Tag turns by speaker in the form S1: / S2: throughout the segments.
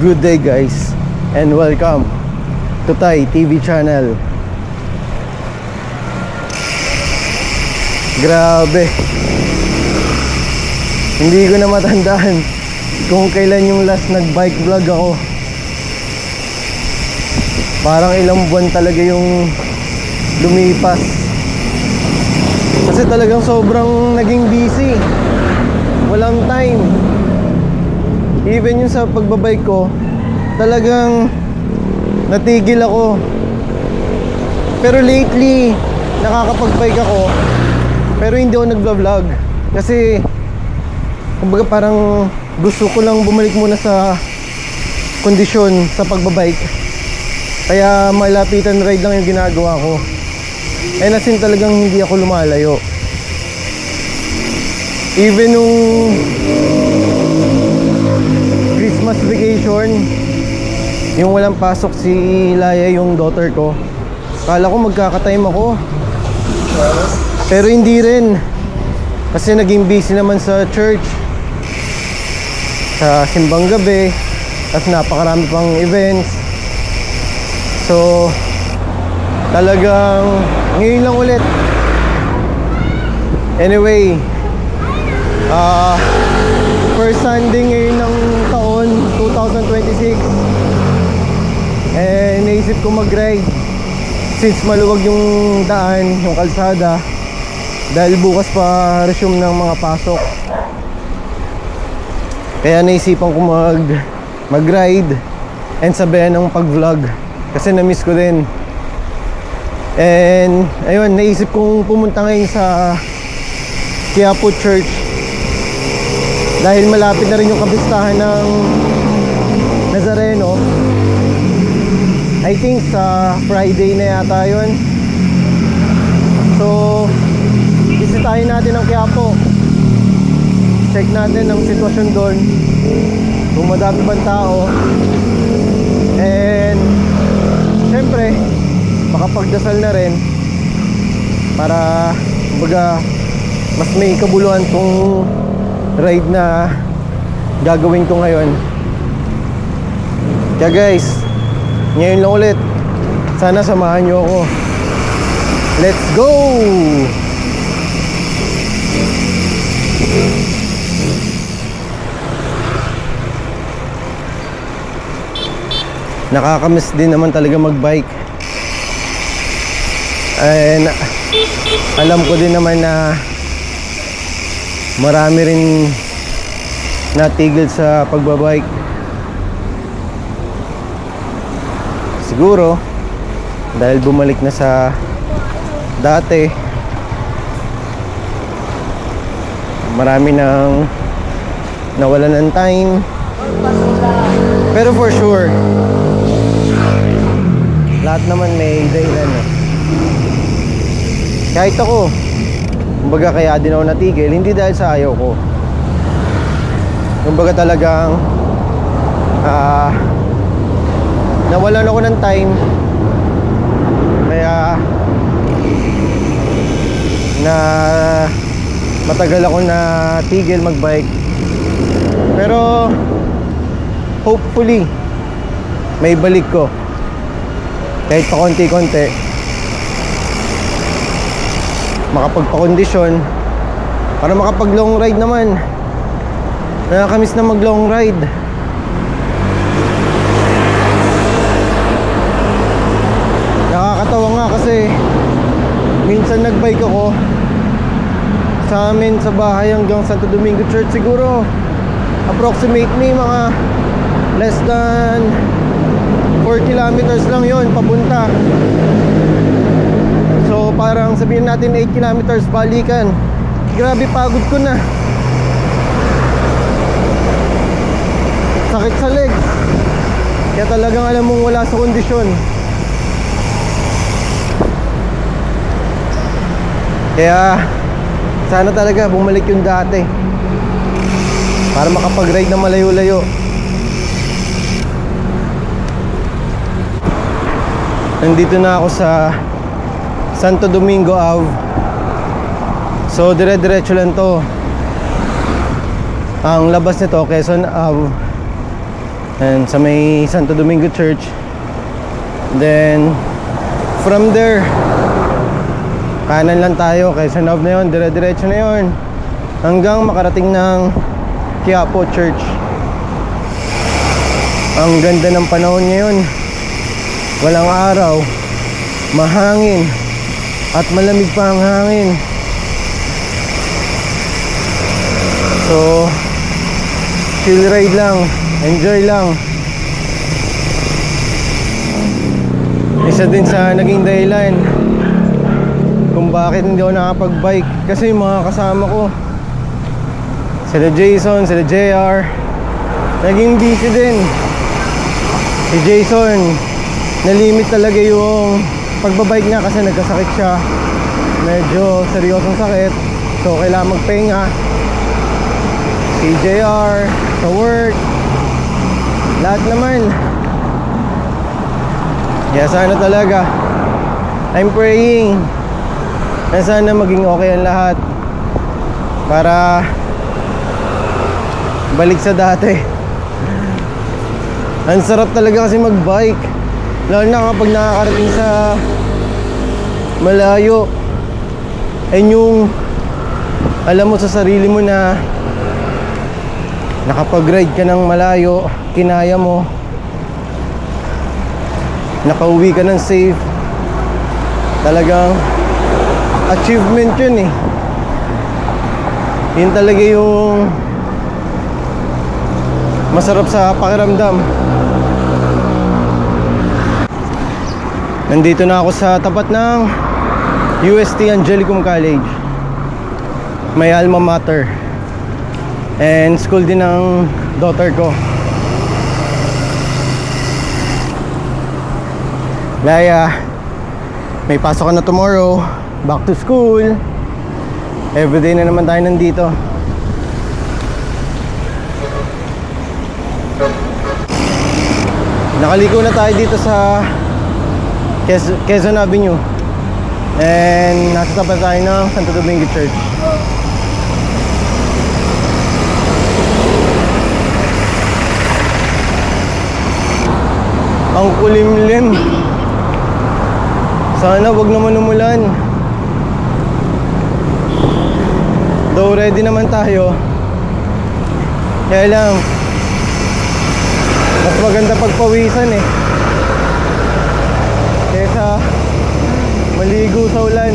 S1: Good day guys, and welcome to Thai TV channel. Grabe, hindi ko na matandaan kung kailan yung last nag-bike vlog ako. Parang ilang buwan talaga yung lumipas. Kasi talagang sobrang naging busy. Walang time. Even yung sa pagbabike ko, talagang natigil ako. Pero lately, nakakapag-bike ako, pero hindi ako nagva-vlog. Kasi kumbaga parang gusto ko lang bumalik muna sa kondisyon sa pagbabike. Kaya malapitan ride lang yung ginagawa ko. And as in talagang hindi ako lumalayo. Even nung Christmas vacation, yung walang pasok si Laya, yung daughter ko, kala ko magkaka-time ako. Pero hindi rin. Kasi naging busy naman sa church, sa simbang gabi, at napakarami pang events. So talagang ngayon lang ulit. Anyway, first Sunday ngayon ng taon 2026, naisip ko mag-ride since maluwag yung daan, yung kalsada, dahil bukas pa resume ng mga pasok. Kaya naisipan ko mag-ride and sabayan ng pag-vlog kasi na-miss ko din. And ayun, naisip kong pumunta ngayon sa Quiapo Church dahil malapit na rin yung kapistahan ng Nazareno. I think sa Friday na yata yun. So bisitahin natin ang Quiapo. Check natin ang sitwasyon doon, kung madami bang tao. And syempre makapagdasal na rin para kumbaga mas may kabuluhan tong ride na gagawin ko ngayon. Kaya guys, ngayon lang ulit, sana samahan nyo ako. Let's go! Nakakamiss din naman talaga magbike. And alam ko din naman na marami rin natigil sa pagbabike. Siguro dahil bumalik na sa dati, marami nang nawalan ng time. Pero for sure, lahat naman may dahilan eh. Kahit ako, kumbaga kaya din ako natigil, hindi dahil sa ayaw ko. Kumbaga talagang nawalan ako ng time. Kaya matagal ako natigil magbike. Pero hopefully may balik ko kahit pa konti-konti, makapagpakondisyon para makapag long ride naman. Nakakamiss na mag long ride. Nakakatawa nga kasi minsan nagbike ako sa amin sa bahay hanggang Santo Domingo Church, siguro approximately mga less than 4 kilometers lang yon papunta. So parang sabihin natin 8 kilometers balikan. Grabe, pagod ko na. Sakit sa legs. Kaya talagang alam mong wala sa kondisyon. Kaya sana talaga bumalik yung dati para makapag-ride na malayo-layo. Nandito na ako sa Santo Domingo Ave. So dire-diretso lang to. Ang labas nito Quezon Ave. And sa may Santo Domingo Church. Then from there, kanan lang tayo, Quezon Ave na yun, dire-diretso na yun hanggang makarating ng Quiapo Church. Ang ganda ng panahon ngayon, walang araw, mahangin at malamig pa ang hangin. So chill ride lang, enjoy lang. Isa din sa naging dahilan kung bakit hindi ako nakapag-bike, kasi yung mga kasama ko, sila Jason, sila JR, naging busy din. Si Jason, nalimit talaga yung pagbabike niya kasi nagkasakit siya. Medyo seryosong sakit, so kailangan magpahinga. Si JR, sa work, lahat naman. Kaya sana talaga, I'm praying na sana maging okay ang lahat para balik sa dati. Ang sarap talaga kasi mag-bike, lalo na kapag nakakarating sa malayo. And yung alam mo sa sarili mo na nakapag-ride ka ng malayo, kinaya mo, nakauwi ka ng safe, talagang achievement yun eh. Yun talaga yung masarap sa pakiramdam. Nandito na ako sa tapat ng UST Angelicum College, may alma mater, and school din ng daughter ko. Laya, may pasok ka na tomorrow, back to school. Everyday na naman tayo nandito. Nakaliko na tayo dito sa Quezon Avenue. And nasa tapat tayo ng Santo Domingo Church. Ang kulimlim. Sana wag naman umulan. Though ready naman tayo, kaya lang mas maganda pagpawisan eh, kesa maligo sa ulan.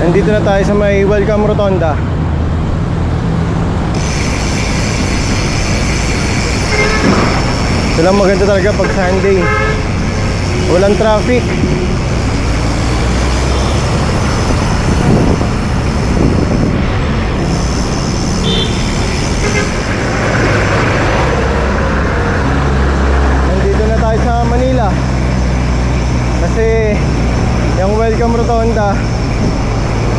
S1: Nandito na tayo sa may Welcome Rotonda. Ito lang maganda talaga pag Sunday, walang traffic. Nandito na tayo sa Manila kasi yung Welcome Rotonda,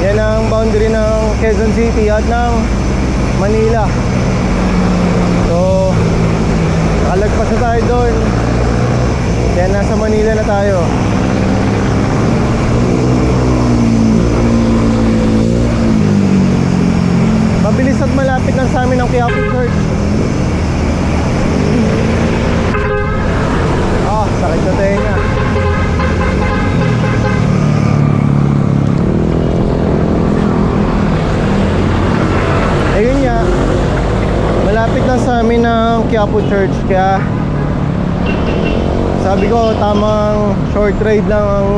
S1: yan ang boundary ng Quezon City at ng Manila. So nakalagpas na tayo doon, kaya nasa Manila na tayo. Mabilis at malapit lang sa amin ang Quiapo Church. Sakit sa tenga. Ayun nga, malapit lang sa amin ang Quiapo Church, kaya sabi ko tamang short ride lang ang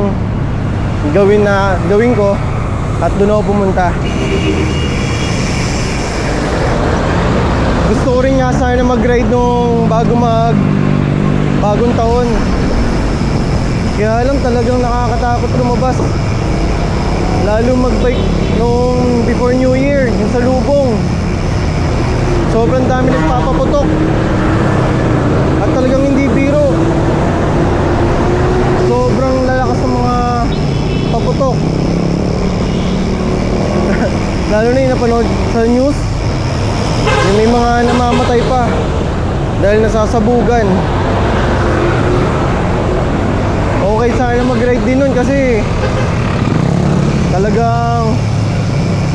S1: gawin ko at doon ako pumunta. Gusto ko rin nga sana mag-ride nung bagong taon, kaya lang talagang nakakatakot lumabas, lalo mag-bike nung before New Year, yung sa Lubong. Sobrang dami nagpapaputok at talagang hindi biro. Sobrang lalakas ng mga paputok. Lalo na yung napanood sa news, yung may mga namamatay pa dahil nasasabugan. Okay sana mag-ride din nun kasi talagang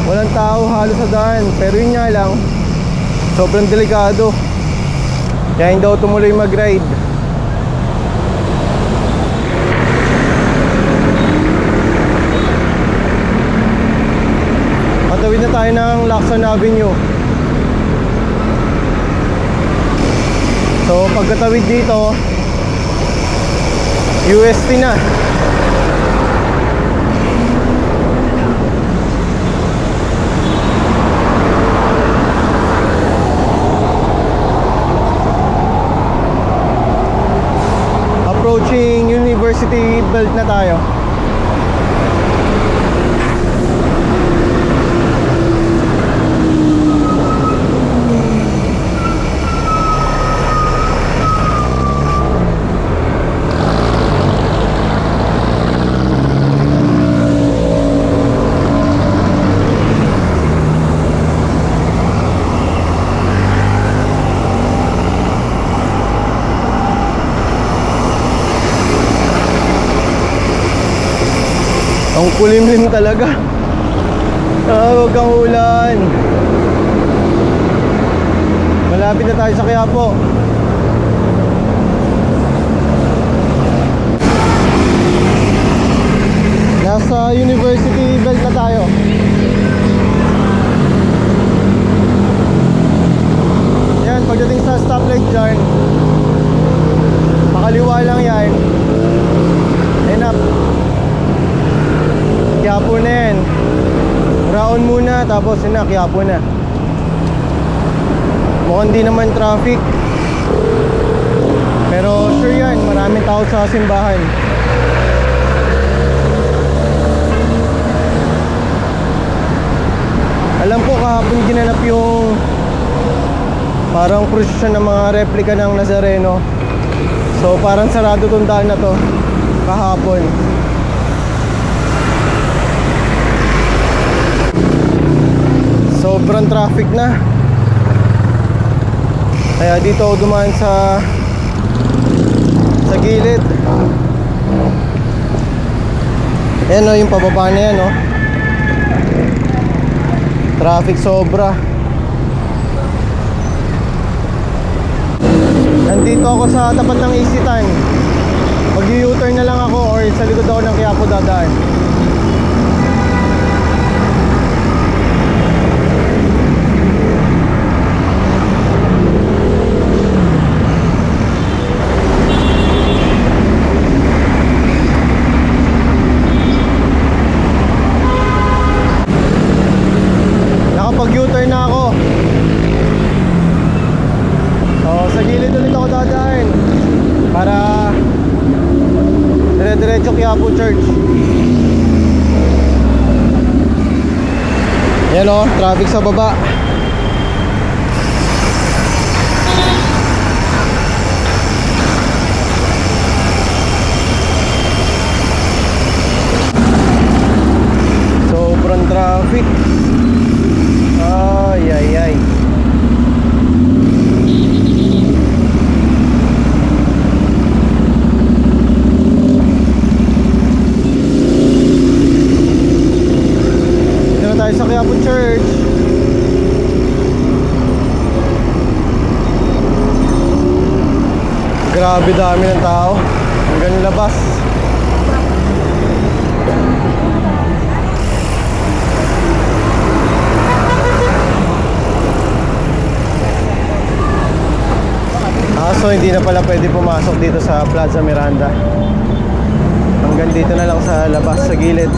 S1: Walang tao halos sa daan. Pero yun nga lang, sobrang delikado. Kaya hindi ako tumuloy mag-ride. Patawid na tayo ng Lacson Avenue. So pagkatawid dito, UST na. Approaching University Belt na tayo. Ang kulimlim talaga. Huwag kang ulan. Malapit na tayo sa Quiapo. Nasa University Belt na tayo. Yan, pagdating sa stoplight dyan, pakaliwa lang yan. Enough. Quiapo na yan. Raon muna, tapos yun na, Quiapo na. Mukhang di naman traffic. Pero sure yan, maraming tao sa simbahan. Alam ko kahapon ginanap yung parang prosesyon ng mga replika ng Nazareno. So parang sarado tong daan na to kahapon. Sobrang traffic na. Kaya dito ako dumaan sa gilid. Ayan o, yung pababa na yan o. Traffic sobra. Nandito ako sa tapat ng Isitan. Mag-u-turn na lang ako or sa likod ako ng Quiapo dadaan. Nakapag-u-turn na ako. So sa gilid ulit ako dadaan para dire-diretso Quiapo Church. Yan o, traffic sa baba. Sobrang traffic. Ay, ay, ay. Dito na tayo sa Quiapo Church. Grabe dami ng tao. Hanggang labas. So hindi na pala pwede pumasok dito sa Plaza Miranda. Hanggang dito na lang sa labas, sa gilid.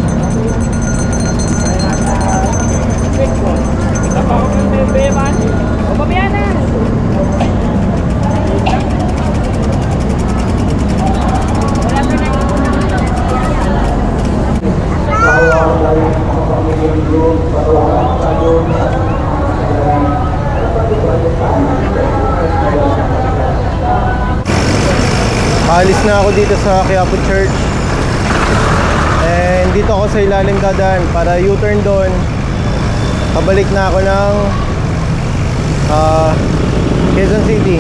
S1: Alis na ako dito sa Quiapo Church. And dito ako sa ilalim dadaan para U-turn doon. Pabalik na ako ng Quezon City.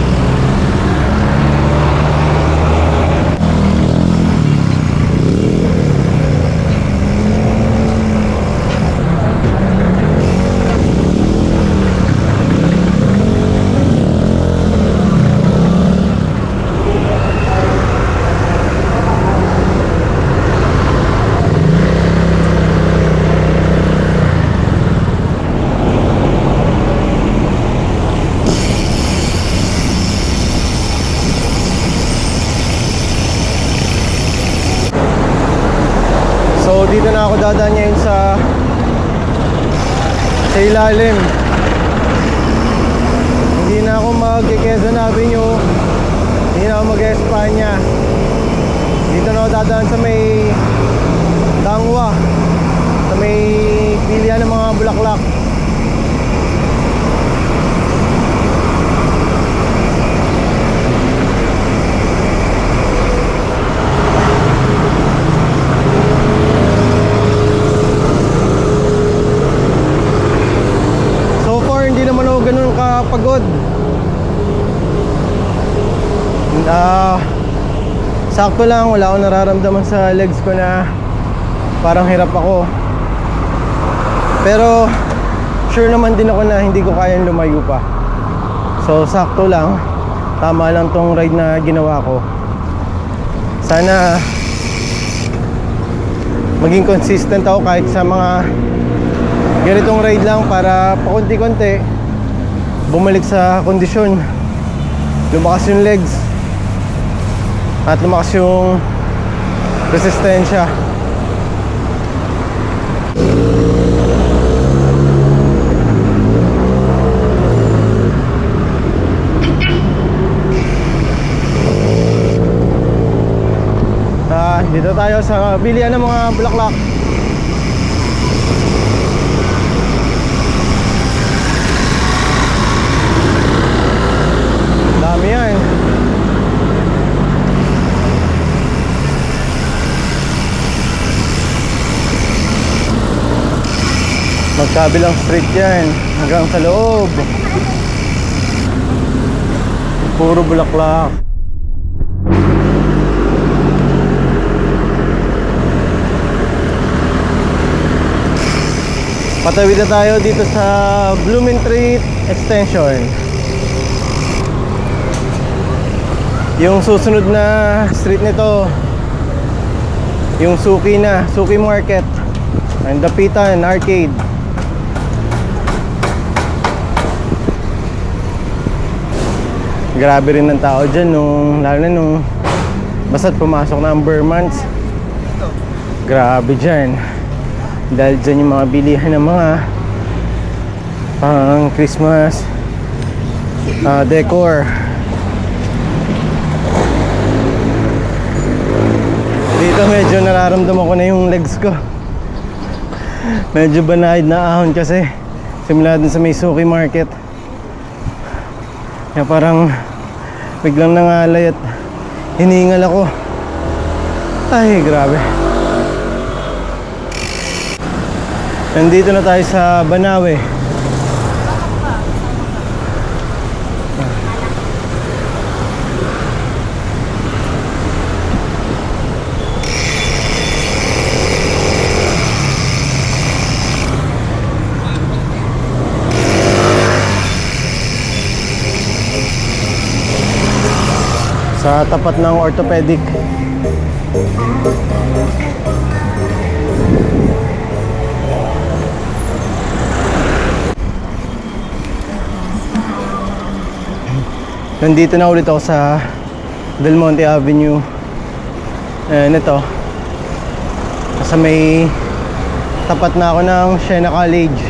S1: dito na ako dadaan ngayon sa ilalim. Hindi na ako mag-Quezon Avenue, hindi na ako mag-Espanya. Dito na ako dadaan sa may Dangwa, sa may pilihan ng mga bulaklak. Ganun kapagod. Sakto lang, wala akong nararamdaman sa legs ko na parang hirap ako. Pero sure naman din ako na hindi ko kayang lumayo pa. So sakto lang, tama lang tong ride na ginawa ko. Sana maging consistent ako kahit sa mga ganitong ride lang, para pakunti-kunti bumalik sa kondisyon, lumakas yung legs at lumakas yung resistensya. Dito tayo sa bilihan ng mga bulaklak. Dami yan. Magkabilang street yan, hanggang sa loob. Puro bulaklak. Patawid na tayo dito sa Blumentritt Extension. Yung susunod na street nito, yung Suki na, Suki Market and Dapitan Arcade. Grabe rin ng tao dyan lalo na nung basta't pumasok na ang Burmans. Grabe dyan. Dahil dyan yung mga bilihan ng mga pang Christmas decor. Dito medyo nararamdaman ko na yung legs ko. Medyo banayad na ahon kasi simula dun sa may Suki Market. Kaya parang biglang nangalay at hiningal ako. Ay, grabe. Nandito na tayo sa Banawe. Sa tapat ng orthopedic. Nandito na ulit ako sa Del Monte Avenue. Ito, sa may tapat na ako ng Siena College.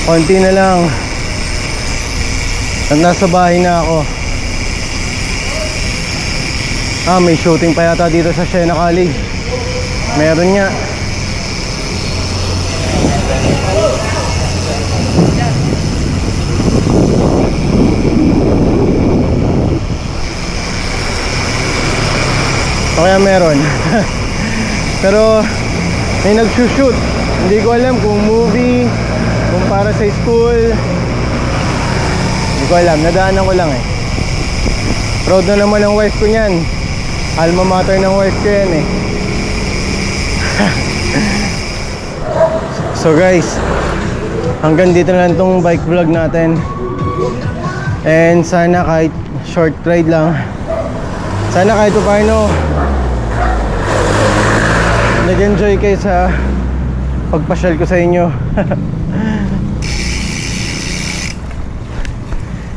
S1: Konti na lang at nasa bahay na ako. May shooting pa yata dito sa Siena College. Meron nga. O kaya meron. Pero may nagsushoot. Hindi ko alam kung movie, kung para sa school. Hindi ko alam, nadaanan ko lang eh. Proud na naman ang wife ko niyan. Alma mater ng wife ko yan eh. So guys, hanggang dito na lang tong bike vlog natin. And sana kahit short ride lang, sana kahit paano nag-enjoy kayo sa pagpasyal ko sa inyo.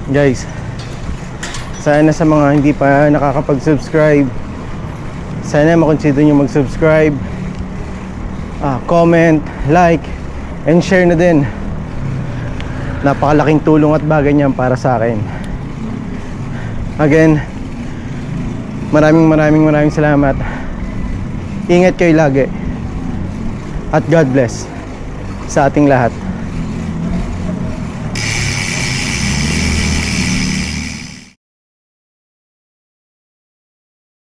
S1: Guys, sana sa mga hindi pa nakakapag-subscribe, Sana makonsider nyo mag-subscribe, comment, like, and share na din. Napakalaking tulong at bagay niyan para sa akin. Again, maraming salamat. Ingat kayo lagi. At God bless sa ating lahat.